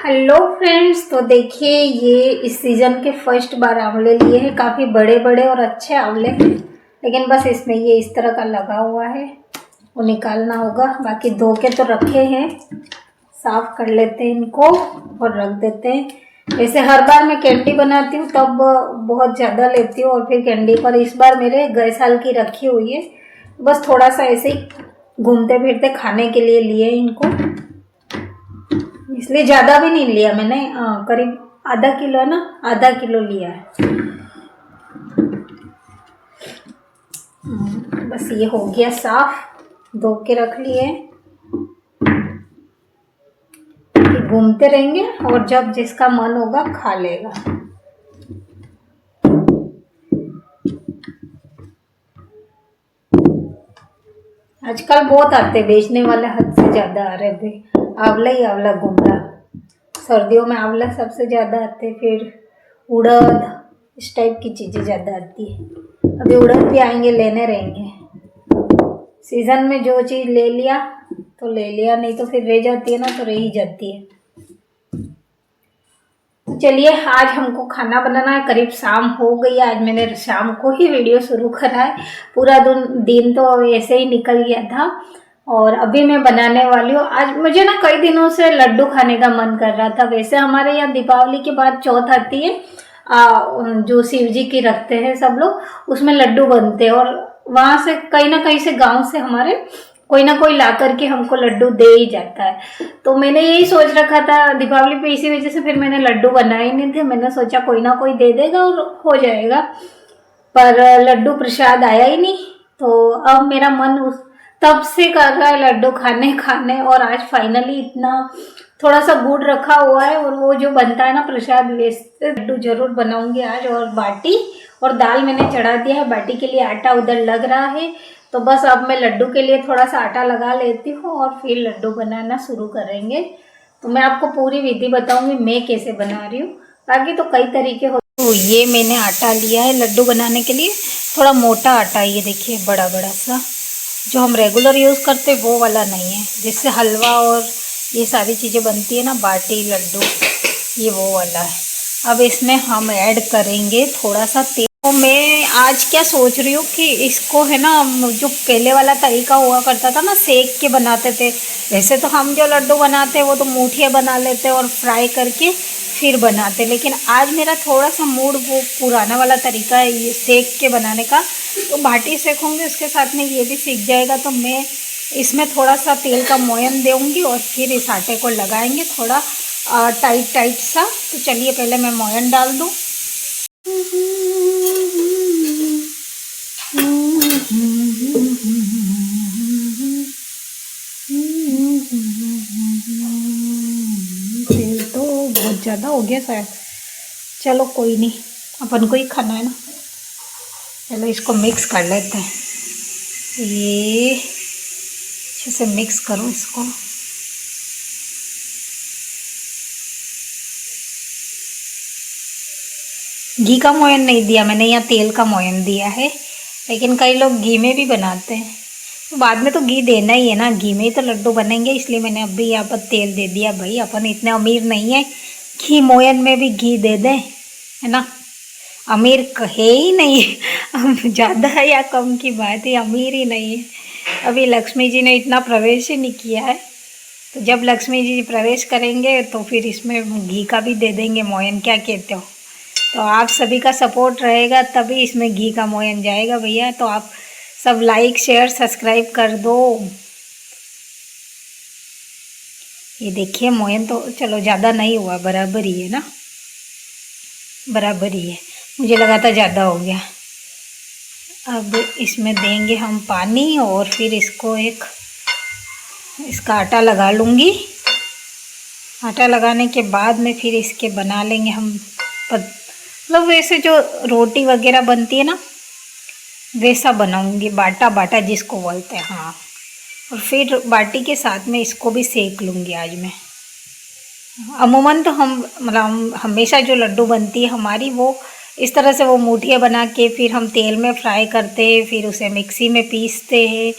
Hello friends, तो देखिए ये इस सीज़न के फर्स्ट बार आंवले लिए हैं। काफ़ी बड़े बड़े और अच्छे आंवले हैं, लेकिन बस इसमें ये इस तरह का लगा हुआ है, वो निकालना होगा। बाकी धो के तो रखे हैं, साफ कर लेते हैं इनको और रख देते हैं। वैसे हर बार मैं कैंडी बनाती हूँ तब बहुत ज़्यादा लेती हूँ और फिर कैंडी पर इस बार मेरे गए साल की रखी हुई है, बस थोड़ा सा ऐसे ही घूमते फिरते खाने के लिए लिए इनको, इसलिए ज़्यादा भी नहीं लिया मैंने। करीब आधा किलो है ना, आधा किलो लिया है। बस ये हो गया साफ, धो के रख लिए। घूमते रहेंगे और जब जिसका मन होगा खा लेगा। आजकल बहुत आते बेचने वाले, हद से ज़्यादा आ रहे थे। आंवला ही आंवला घूम रहा। सर्दियों में आंवला सबसे ज़्यादा आते, फिर उड़द, इस टाइप की चीज़ें ज़्यादा आती है। अभी उड़द भी आएंगे, लेने रहेंगे। सीज़न में जो चीज़ ले लिया तो ले लिया, नहीं तो फिर रह जाती है ना, तो रह ही जाती है। चलिए आज हमको खाना बनाना है। करीब शाम हो गई है, आज मैंने शाम को ही वीडियो शुरू करा है। पूरा दिन तो ऐसे ही निकल गया था और अभी मैं बनाने वाली हूँ। आज मुझे ना कई दिनों से लड्डू खाने का मन कर रहा था। वैसे हमारे यहाँ दीपावली के बाद चौथ आती है, जो शिव जी की रखते हैं सब लोग, उसमें लड्डू बनते हैं और वहाँ से कहीं ना कहीं से गाँव से हमारे कोई ना कोई ला करके हमको लड्डू दे ही जाता है। तो मैंने यही सोच रखा था दीपावली पे, इसी वजह से फिर मैंने लड्डू बनाए नहीं थे। मैंने सोचा कोई ना कोई दे देगा और हो जाएगा, पर लड्डू प्रसाद आया ही नहीं। तो अब मेरा मन उस तब से कर रहा है लड्डू खाने और आज फाइनली इतना थोड़ा सा गुड़ रखा हुआ है और वो जो बनता है ना प्रसाद, वैसे लड्डू जरूर बनाऊंगी आज। और बाटी और दाल मैंने चढ़ा दिया है, बाटी के लिए आटा उधर लग रहा है। तो बस अब मैं लड्डू के लिए थोड़ा सा आटा लगा लेती हूँ और फिर लड्डू बनाना शुरू करेंगे। तो मैं आपको पूरी विधि बताऊंगी मैं कैसे बना रही हूँ। बाकी तो कई तरीके हो। तो ये मैंने आटा लिया है लड्डू बनाने के लिए, थोड़ा मोटा आटा। ये देखिए बड़ा बड़ा सा, जो हम रेगुलर यूज़ करते वो वाला नहीं है, जिससे हलवा और ये सारी चीज़ें बनती है ना, बाटी लड्डू, ये वो वाला है। अब इसमें हम ऐड करेंगे थोड़ा सा तेल। तो मैं आज क्या सोच रही हूँ कि इसको है ना, जो पहले वाला तरीका हुआ करता था ना, सेक के बनाते थे। वैसे तो हम जो लड्डू बनाते हैं वो तो मूठियाँ बना लेते और फ्राई करके फिर बनाते, लेकिन आज मेरा थोड़ा सा मूड वो पुराना वाला तरीका है ये सेक के बनाने का। तो बाटी सेकूँगी, उसके साथ में ये भी सीख जाएगा। तो मैं इसमें थोड़ा सा तेल का मोयन दूँगी और फिर इस आटे को लगाएंगे थोड़ा टाइट टाइट सा। तो चलिए पहले मैं मोयन डाल दूँ। तेल तो बहुत ज़्यादा हो गया शायद, चलो कोई नहीं, अपन को ही खाना है ना। चलो इसको मिक्स कर लेते हैं। ये अच्छे से मिक्स करो इसको। घी का मोयन नहीं दिया मैंने, यहाँ तेल का मोयन दिया है, लेकिन कई लोग घी में भी बनाते हैं। तो बाद में तो घी देना ही है ना, घी में ही तो लड्डू बनेंगे, इसलिए मैंने अभी यहाँ पर तेल दे दिया। भाई अपन इतने अमीर नहीं है घी मोयन में भी घी दे दें, है ना। अमीर है ही नहीं ज़्यादा है या कम की बात है, अमीर ही नहीं है। अभी लक्ष्मी जी ने इतना प्रवेश ही नहीं किया है, तो जब लक्ष्मी जी प्रवेश करेंगे तो फिर इसमें घी का भी दे देंगे मोयन, क्या कहते हो। तो आप सभी का सपोर्ट रहेगा तभी इसमें घी का मोयन जाएगा भैया। तो आप सब लाइक शेयर सब्सक्राइब कर दो। ये देखिए मोयन तो चलो ज़्यादा नहीं हुआ, बराबर ही है ना, बराबर ही है। मुझे लगा था ज़्यादा हो गया। अब इसमें देंगे हम पानी और फिर इसको इसका आटा लगा लूँगी। आटा लगाने के बाद में फिर इसके बना लेंगे हम मतलब वैसे जो रोटी वगैरह बनती है ना, वैसा बनाऊंगी, बाटा बाटा जिसको बोलते हैं। हाँ, और फिर बाटी के साथ में इसको भी सेक लूँगी आज मैं। अमूमन तो हम मतलब हमेशा जो लड्डू बनती है हमारी, वो इस तरह से वो मूठियाँ बना के फिर हम तेल में फ्राई करते हैं, फिर उसे मिक्सी में पीसते हैं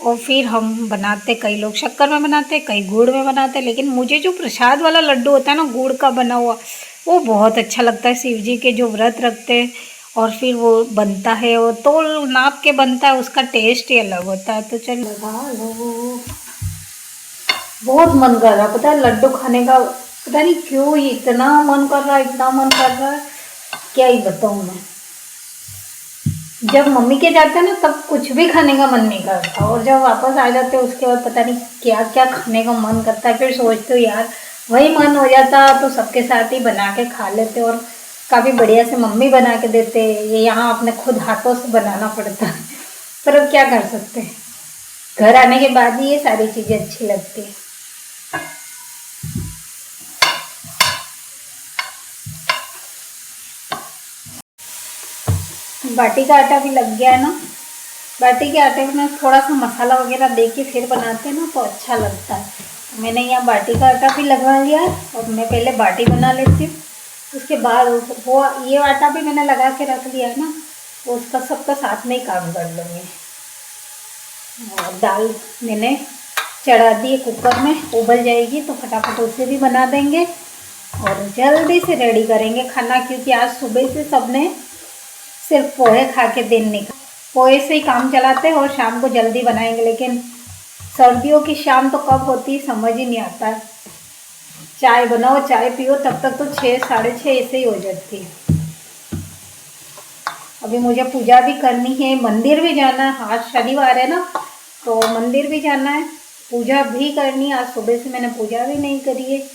और फिर हम बनाते, कई लोग शक्कर में बनाते, कई गुड़ में बनाते, लेकिन मुझे जो प्रसाद वाला लड्डू होता है ना गुड़ का बना हुआ, वो बहुत अच्छा लगता है। शिव जी के जो व्रत रखते हैं और फिर वो बनता है, वो तोल नाप के बनता है, उसका टेस्ट ही अलग होता है। तो चलो लगा लो। बहुत मन कर रहा है पता है लड्डू खाने का, पता नहीं क्यों इतना मन कर रहा है, इतना मन कर रहा है, क्या ही बताऊँ मैं। जब मम्मी के जाते हैं ना तब कुछ भी खाने का मन नहीं करता, और जब वापस आ जाते हैं उसके बाद पता नहीं क्या क्या खाने का मन करता है। फिर सोचते हो यार वही मन हो जाता तो सबके साथ ही बना के खा लेते, और काफ़ी बढ़िया से मम्मी बना के देते। ये यहाँ अपने खुद हाथों से बनाना पड़ता है, पर अब क्या कर सकते हैं, घर आने के बाद ही ये सारी चीज़ें अच्छी लगती है। बाटी का आटा भी लग गया है ना। बाटी के आटे में थोड़ा सा मसाला वगैरह दे के फिर बनाते हैं ना तो अच्छा लगता है। मैंने यहाँ बाटी का आटा भी लगवा लिया है, और मैं पहले बाटी बना लेती हूँ, उसके बाद वो ये आटा भी मैंने लगा के रख लिया है ना, तो उसका सबका साथ में ही काम कर लूँगी। और दाल मैंने चढ़ा दी कुकर में, उबल जाएगी तो फटाफट उसे भी बना देंगे और जल्दी से रेडी करेंगे खाना, क्योंकि आज सुबह से सबने सिर्फ पोहे खा के दिन निकल, पोहे से ही काम चलाते हैं और शाम को जल्दी बनाएंगे। लेकिन सर्दियों की शाम तो कब होती है समझ ही नहीं आता है। चाय बनाओ चाय पियो तब तक तो 6 साढ़े 6 ऐसे ही हो जाती है। अभी मुझे पूजा भी करनी है, मंदिर भी जाना है, आज शनिवार है ना तो मंदिर भी जाना है, पूजा भी करनी है। आज सुबह से मैंने पूजा भी नहीं करी है,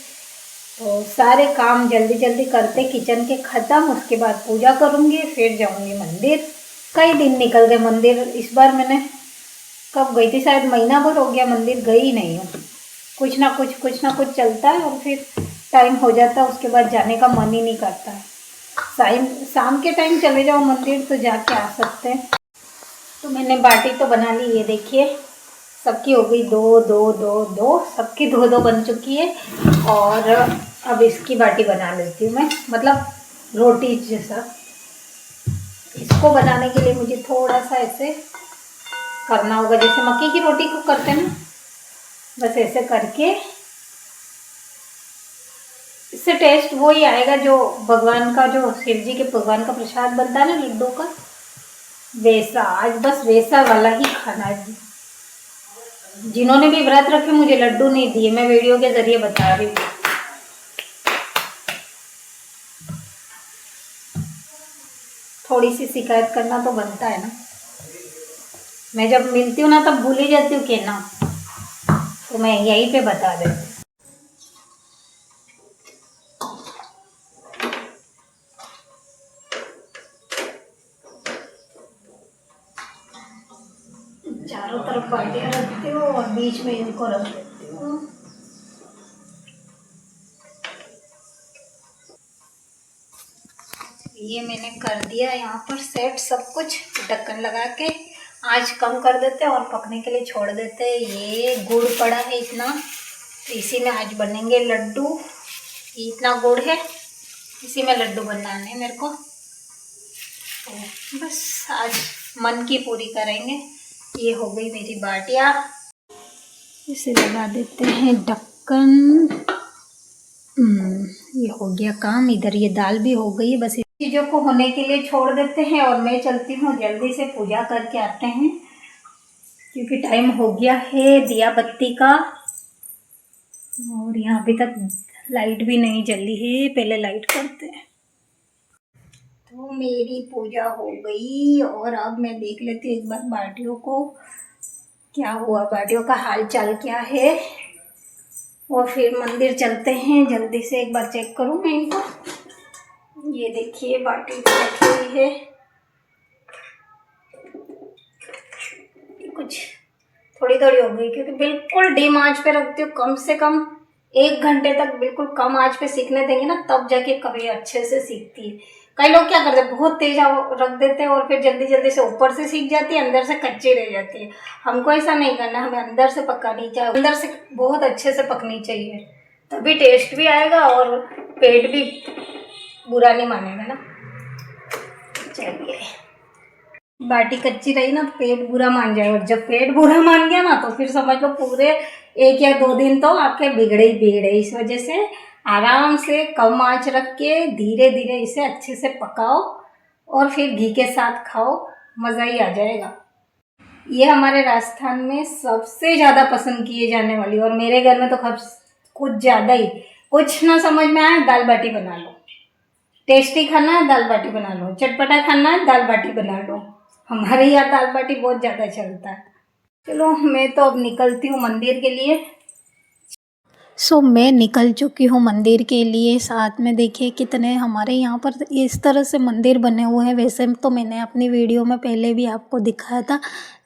तो सारे काम जल्दी जल्दी करते किचन के ख़त्म, उसके बाद पूजा करूँगी, फिर जाऊँगी मंदिर। कई दिन निकल गए मंदिर, इस बार मैंने कब गई थी, शायद महीना भर हो गया मंदिर गई नहीं हूँ। कुछ ना कुछ चलता है और फिर टाइम हो जाता है, उसके बाद जाने का मन ही नहीं करता है। शाम के टाइम चले जाओ मंदिर तो जाके आ सकते हैं। तो मैंने बाटी तो बना ली, ये देखिए सबकी हो गई 2 सबकी 2 बन चुकी है। और अब इसकी बाटी बना लेती हूँ मैं, मतलब रोटी जैसा। इसको बनाने के लिए मुझे थोड़ा सा ऐसे करना होगा, जैसे मक्की की रोटी को करते हैं ना, बस ऐसे करके। इससे टेस्ट वो ही आएगा जो भगवान का, जो शिव जी के भगवान का प्रसाद बनता है ना लड्डू का, वैसा। आज बस वैसा वाला ही खाना है। जिन्होंने भी व्रत रखे मुझे लड्डू नहीं दिए, मैं वीडियो के जरिए बता रही हूँ। थोड़ी सी शिकायत करना तो बनता है ना, मैं जब मिलती हूँ ना तब भूल ही जाती हूँ कहना, तो मैं यहीं पे बता देती हूँ। चारों तरफ बाटियाँ रखती हूँ और बीच में इनको रख देती हूँ। ये मैंने कर दिया यहाँ पर सेट सब कुछ, ढक्कन लगा के आँच कम कर देते हैं और पकने के लिए छोड़ देते हैं। ये गुड़ पड़ा है इतना, तो इसी में आज बनेंगे लड्डू। इतना गुड़ है, इसी में लड्डू बनाने हैं मेरे को, तो बस आज मन की पूरी करेंगे। ये हो गई मेरी बाटियाँ, इसे लगा देते हैं ढक्कन। ये हो गया काम। इधर ये दाल भी हो गई, बस इस चीज़ों को होने के लिए छोड़ देते हैं और मैं चलती हूँ, जल्दी से पूजा करके आते हैं, क्योंकि टाइम हो गया है दिया बत्ती का। और यहाँ अभी तक लाइट भी नहीं जली है, पहले लाइट करते हैं। तो मेरी पूजा हो गई और अब मैं देख लेती हूँ एक बार बाटियों को, क्या हुआ, बाटियों का हाल चाल क्या है, और फिर मंदिर चलते हैं। जल्दी से एक बार चेक करूँ मैं इनको। ये देखिए बाटी रखी हुई है, कुछ थोड़ी थोड़ी हो गई, क्योंकि बिल्कुल डीम आंच पे रखती हूँ। कम से कम 1 घंटे तक बिल्कुल कम आंच पे सीखने देंगे ना, तब जाके कभी अच्छे से सीखती है। कई लोग क्या करते हैं, बहुत तेज रख देते हैं और फिर जल्दी जल्दी से ऊपर से सीख जाती है, अंदर से कच्ची रह जाती है। हमको ऐसा नहीं करना, हमें अंदर से पकानी चाहिए, अंदर से बहुत अच्छे से पकनी चाहिए, तभी टेस्ट भी आएगा और पेट भी बुरा नहीं मानेगा ना। चलिए। बाटी कच्ची रही ना तो पेट बुरा मान जाएगा, और जब पेट बुरा मान गया ना तो फिर समझ लो पूरे 1 या 2 दिन तो आपके बिगड़े ही बिगड़े। इस वजह से आराम से कम आंच रख के धीरे धीरे इसे अच्छे से पकाओ और फिर घी के साथ खाओ, मज़ा ही आ जाएगा। ये हमारे राजस्थान में सबसे ज़्यादा पसंद किए जाने वाली, और मेरे घर में तो कुछ ज़्यादा ही, कुछ ना समझ में आए दाल बाटी बना लो, टेस्टी खाना है दाल बाटी बना लो, चटपटा खाना है दाल बाटी बना लो। हमारे यहाँ दाल बाटी बहुत ज़्यादा चलता है। चलो मैं तो अब निकलती हूँ मंदिर के लिए। मैं निकल चुकी हूँ मंदिर के लिए। साथ में देखिए कितने हमारे यहाँ पर इस तरह से मंदिर बने हुए हैं। वैसे तो मैंने अपनी वीडियो में पहले भी आपको दिखाया था,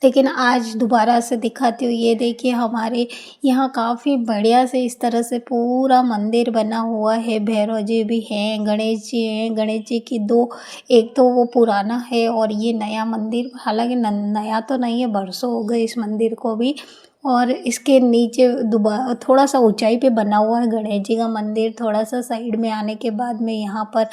लेकिन आज दोबारा से दिखाती हूँ। ये देखिए हमारे यहाँ काफ़ी बढ़िया से इस तरह से पूरा मंदिर बना हुआ है। भैरव जी भी हैं, गणेश जी हैं। गणेश जी की दो, एक तो वो पुराना है और ये नया मंदिर, हालांकि नया तो नहीं है, बरसों हो गए इस मंदिर को भी। और इसके नीचे थोड़ा सा ऊंचाई पे बना हुआ है गणेश जी का मंदिर। थोड़ा सा साइड में आने के बाद में यहाँ पर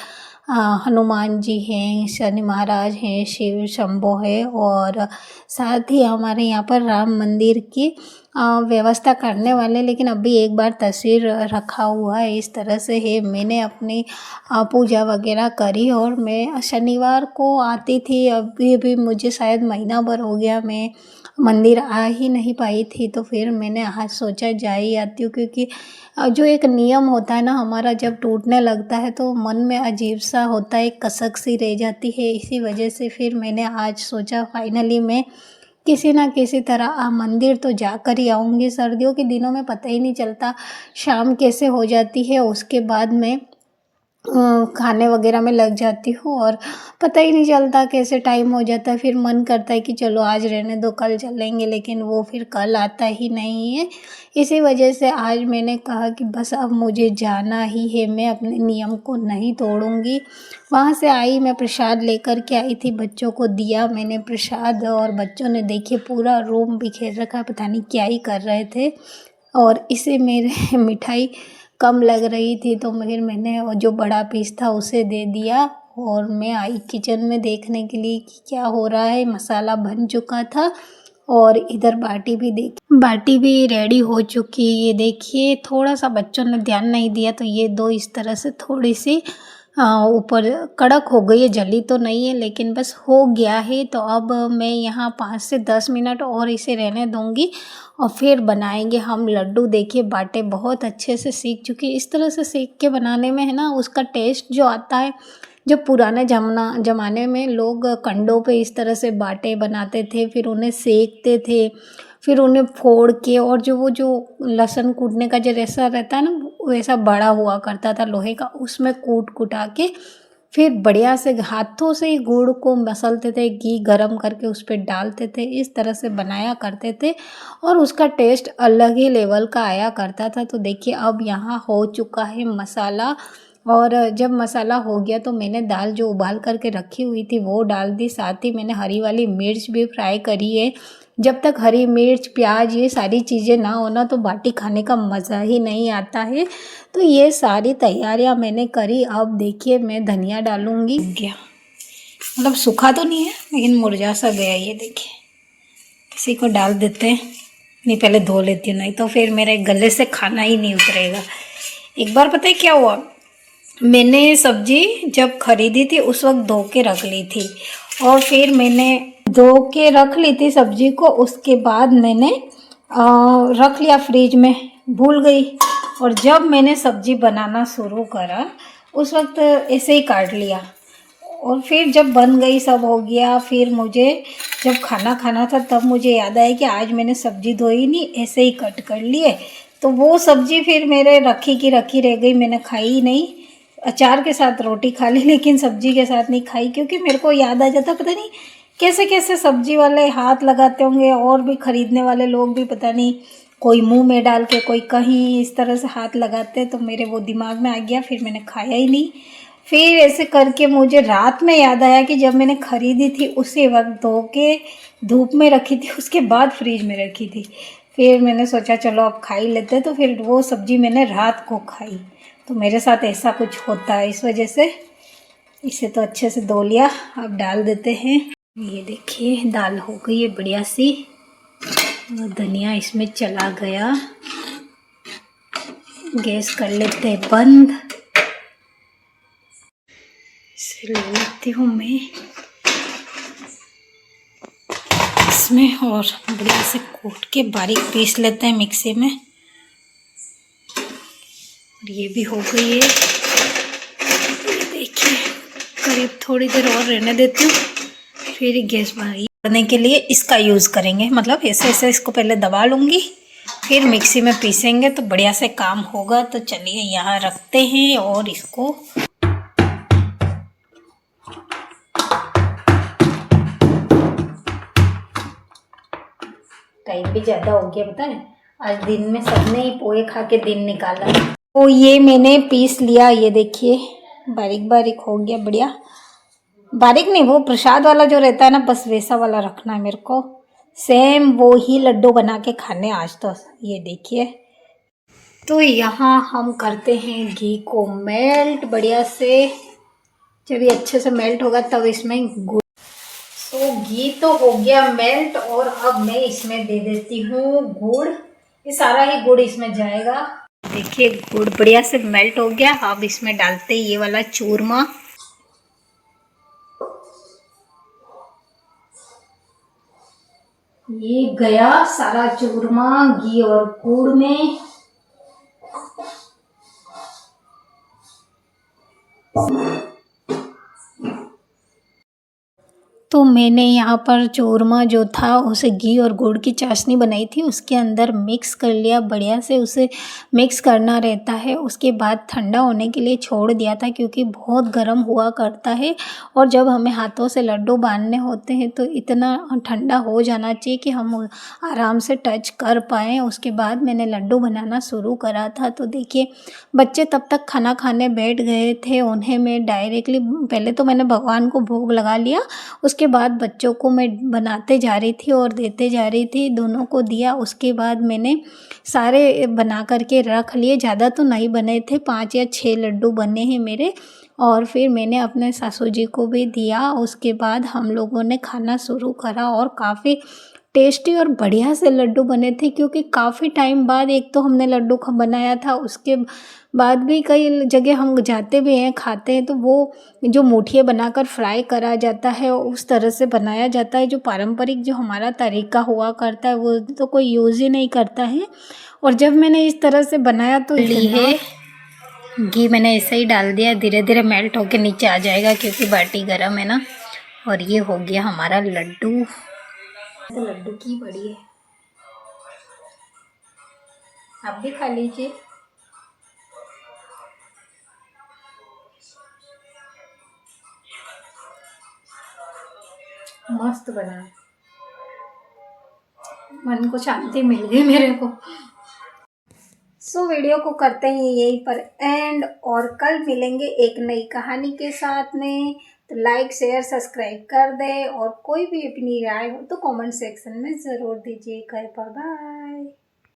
हनुमान जी हैं, शनि महाराज हैं, शिव शंभो है, और साथ ही हमारे यहाँ पर राम मंदिर की व्यवस्था करने वाले, लेकिन अभी एक बार तस्वीर रखा हुआ है इस तरह से है। मैंने अपनी पूजा वगैरह करी और मैं शनिवार को आती थी। अभी मुझे शायद महीना भर हो गया मैं मंदिर आ ही नहीं पाई थी, तो फिर मैंने आज सोचा जा ही आती हूँ, क्योंकि जो एक नियम होता है ना हमारा, जब टूटने लगता है तो मन में अजीब सा होता है, कसक सी रह जाती है। इसी वजह से फिर मैंने आज सोचा फाइनली मैं किसी ना किसी तरह मंदिर तो जाकर ही आऊँगी। सर्दियों के दिनों में पता ही नहीं चलता शाम कैसे हो जाती है, उसके बाद में खाने वगैरह में लग जाती हूँ और पता ही नहीं चलता कैसे टाइम हो जाता है। फिर मन करता है कि चलो आज रहने दो, कल चलेंगे, लेकिन वो फिर कल आता ही नहीं है। इसी वजह से आज मैंने कहा कि बस अब मुझे जाना ही है, मैं अपने नियम को नहीं तोड़ूंगी। वहाँ से आई, मैं प्रसाद लेकर के आई थी, बच्चों को दिया मैंने प्रसाद, और बच्चों ने देखिए पूरा रूम बिखेर रखा, पता नहीं क्या ही कर रहे थे। और इसे मेरे मिठाई कम लग रही थी तो फिर मैंने जो बड़ा पीस था उसे दे दिया, और मैं आई किचन में देखने के लिए कि क्या हो रहा है। मसाला बन चुका था और इधर बाटी भी रेडी हो चुकी। ये देखिए थोड़ा सा बच्चों ने ध्यान नहीं दिया तो ये दो इस तरह से थोड़ी सी ऊपर कड़क हो गई है, जली तो नहीं है लेकिन बस हो गया है। तो अब मैं यहाँ 5 से 10 मिनट और इसे रहने दूँगी और फिर बनाएंगे हम लड्डू। देखिए बाटे बहुत अच्छे से सीख चुकी, इस तरह से सीख के बनाने में है ना उसका टेस्ट जो आता है। जब पुराने ज़माने में लोग कंडों पे इस तरह से बाटे बनाते थे, फिर उन्हें सेकते थे, फिर उन्हें फोड़ के, और जो लहसुन कूटने का जो जैसा रहता है ना वैसा बड़ा हुआ करता था लोहे का, उसमें कुटा के फिर बढ़िया से हाथों से ही गुड़ को मसलते थे, घी गरम करके उस पर डालते थे, इस तरह से बनाया करते थे और उसका टेस्ट अलग ही लेवल का आया करता था। तो देखिए अब यहाँ हो चुका है मसाला, और जब मसाला हो गया तो मैंने दाल जो उबाल करके रखी हुई थी वो डाल दी। साथ ही मैंने हरी वाली मिर्च भी फ्राई करी है। जब तक हरी मिर्च प्याज ये सारी चीज़ें ना हो ना तो बाटी खाने का मज़ा ही नहीं आता है। तो ये सारी तैयारियां मैंने करी। अब देखिए मैं धनिया डालूंगी। गया मतलब सूखा तो नहीं है लेकिन मुरझा सा गया, ये देखिए। इसी को डाल देते हैं, नहीं पहले धो लेती हूँ, नहीं तो फिर मेरे गले से खाना ही नहीं उतरेगा। एक बार पता है क्या हुआ, मैंने सब्जी जब खरीदी थी उस वक्त धो के रख ली थी, और फिर मैंने धो के रख ली थी सब्जी को, उसके बाद मैंने रख लिया फ्रिज में, भूल गई। और जब मैंने सब्जी बनाना शुरू करा उस वक्त ऐसे ही काट लिया, और फिर जब बन गई सब हो गया, फिर मुझे जब खाना खाना था तब मुझे याद आया कि आज मैंने सब्जी धोई नहीं, ऐसे ही कट कर लिए। तो वो सब्जी फिर मेरे रखी की रखी रह गई, मैंने खाई ही नहीं। अचार के साथ रोटी खा ली लेकिन सब्जी के साथ नहीं खाई, क्योंकि मेरे को याद आ जाता पता नहीं कैसे कैसे सब्जी वाले हाथ लगाते होंगे, और भी खरीदने वाले लोग भी पता नहीं, कोई मुंह में डाल के कोई कहीं इस तरह से हाथ लगाते, तो मेरे वो दिमाग में आ गया, फिर मैंने खाया ही नहीं। फिर ऐसे करके मुझे रात में याद आया कि जब मैंने खरीदी थी उसी वक्त धो के धूप में रखी थी, उसके बाद फ्रिज में रखी थी। फिर मैंने सोचा चलो अब खा ही लेते, तो फिर वो सब्जी मैंने रात को खाई। तो मेरे साथ ऐसा कुछ होता है, इस वजह से इसे तो अच्छे से धो लिया। अब डाल देते हैं ये देखिए दाल हो गई है बढ़िया सी, और धनिया इसमें चला गया। गैस कर लेते हैं बंद। इसे ले लेती हूँ मैं इसमें, और बढ़िया से कूट के बारीक पीस लेते हैं मिक्सी में। और ये भी हो गई है। ये देखिए करीब थोड़ी देर और रहने देती हूँ, फिर गैस करने के लिए इसका यूज़ करेंगे। मतलब ऐसे ऐसे इसको पहले दबा लूँगी, फिर मिक्सी में पीसेंगे तो बढ़िया से काम होगा। तो चलिए यहाँ रखते हैं और इसको टाइम भी ज़्यादा हो गया, पता है आज दिन में सबने ही पोहे खा के दिन निकाला। तो ये मैंने पीस लिया, ये देखिए बारीक बारीक हो गया बढ़िया। बारीक नहीं, वो प्रसाद वाला जो रहता है ना, बस वैसा वाला रखना है मेरे को। सेम वो ही लड्डू बना के खाने आज तो। ये देखिए, तो यहाँ हम करते हैं घी को मेल्ट बढ़िया से। जब ये अच्छे से मेल्ट होगा तब इसमें गुड़। तो घी तो हो गया मेल्ट, और अब मैं इसमें दे देती हूँ गुड़। ये सारा ही गुड़ इसमें जाएगा। देखिए गुड़ बढ़िया से मेल्ट हो गया। अब इसमें डालते हैं ये वाला चूरमा। ये गया सारा चूरमा घी और गुड़ में। तो मैंने यहाँ पर चूरमा जो था उसे घी और गुड़ की चाशनी बनाई थी, उसके अंदर मिक्स कर लिया बढ़िया से। उसे मिक्स करना रहता है, उसके बाद ठंडा होने के लिए छोड़ दिया था क्योंकि बहुत गर्म हुआ करता है। और जब हमें हाथों से लड्डू बांधने होते हैं तो इतना ठंडा हो जाना चाहिए कि हम आराम से टच कर पाएँ। उसके बाद मैंने लड्डू बनाना शुरू करा था। तो देखिए बच्चे तब तक खाना खाने बैठ गए थे, उन्हें मैं डायरेक्टली पहले तो मैंने भगवान को भोग लगा लिया, उसके बाद बच्चों को मैं बनाते जा रही थी और देते जा रही थी, दोनों को दिया। उसके बाद मैंने सारे बना करके रख लिए, ज़्यादा तो नहीं बने थे, 5 या 6 लड्डू बने हैं मेरे। और फिर मैंने अपने सासू जी को भी दिया। उसके बाद हम लोगों ने खाना शुरू करा, और काफ़ी टेस्टी और बढ़िया से लड्डू बने थे क्योंकि काफ़ी टाइम बाद एक तो हमने लड्डू बनाया था। उसके बाद भी कई जगह हम जाते भी हैं, खाते हैं, तो वो जो मुठिया बनाकर फ्राई करा जाता है उस तरह से बनाया जाता है। जो पारंपरिक जो हमारा तरीका हुआ करता है वो तो कोई यूज़ ही नहीं करता है। और जब मैंने इस तरह से बनाया तो ली है घी मैंने ऐसे ही डाल दिया, धीरे धीरे मेल्ट होके नीचे आ जाएगा क्योंकि बाटी गर्म है ना। और ये हो गया हमारा लड्डू। तो लड्डू की बड़ी है, आप भी खा लीजिए। मस्त बना, मन को शांति मिल गई मेरे को। वीडियो को करते हैं यहीं पर एंड, और कल मिलेंगे एक नई कहानी के साथ में। तो लाइक शेयर सब्सक्राइब कर दें, और कोई भी अपनी राय हो तो कमेंट सेक्शन में ज़रूर दीजिएगा। Bye bye.